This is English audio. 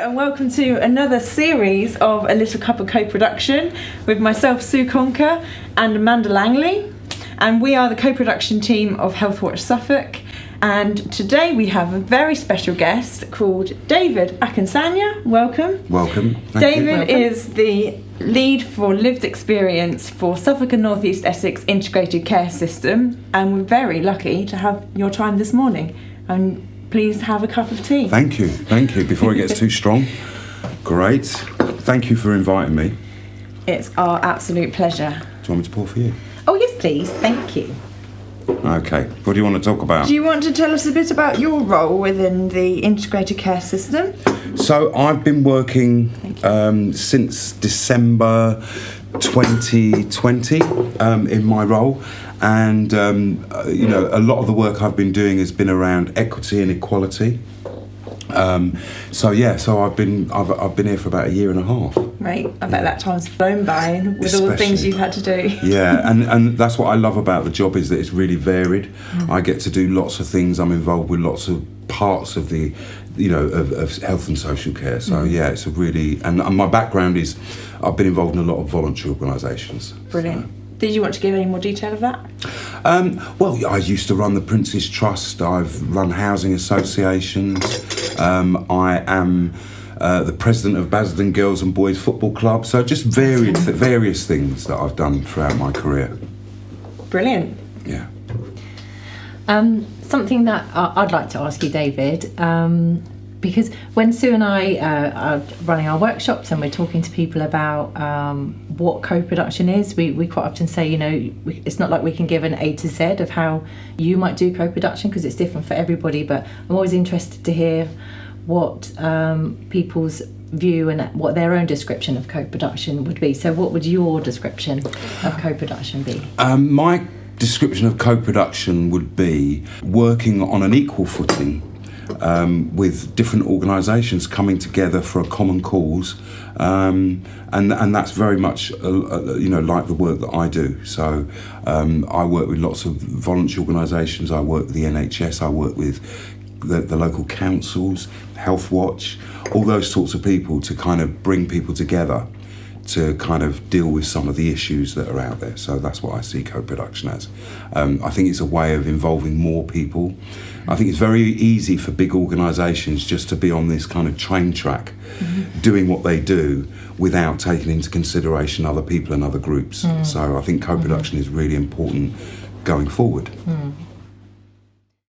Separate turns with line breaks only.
and welcome to another series of A Little Cup of Co-Production with myself, Sue Conquer, and Amanda Langley. And we are the co-production team of Health Watch Suffolk. And today we have a very special guest called David Akinsanya. Welcome.
Welcome.
David is the lead for lived experience for Suffolk and North East Essex integrated care system. And we're very lucky to have your time this morning. And please have a cup of tea.
Thank you. Before it gets too strong. Great. Thank you for inviting me.
It's our absolute pleasure.
Do you want me to pour for you?
Oh yes, please. Thank you.
Okay. What do you want to talk about?
Do you want to tell us a bit about your role within the integrated care system?
So I've been working since December 2020 in my role. And a lot of the work I've been doing has been around equity and equality. So I've been here for about a year and a half.
Right, I bet that time's flown by with all the things you've had to do.
Yeah, and that's what I love about the job is that it's really varied. I get to do lots of things. I'm involved with lots of parts of the, of health and social care. So it's a really and my background is I've been involved in a lot of voluntary organisations.
Brilliant. So. Did you want to give any more detail of that?
I used to run the Prince's Trust. I've run housing associations. I am the president of Basildon Girls and Boys Football Club. So just various things that I've done throughout my career.
Brilliant.
Yeah.
Something that I'd like to ask you, David, because when Sue and I are running our workshops and we're talking to people about what co-production is, we quite often say, it's not like we can give an A to Z of how you might do co-production because it's different for everybody, but I'm always interested to hear what people's view and what their own description of co-production would be. So what would your description of co-production be?
My description of co-production would be working on an equal footing with different organisations coming together for a common cause, and that's very much like the work that I do. So I work with lots of voluntary organisations. I work with the NHS. I work with the local councils, Health Watch, all those sorts of people to kind of bring people together to kind of deal with some of the issues that are out there. So that's what I see co-production as. I think it's a way of involving more people. I think it's very easy for big organisations just to be on this kind of train track, doing what they do without taking into consideration other people and other groups. So I think co-production is really important going forward.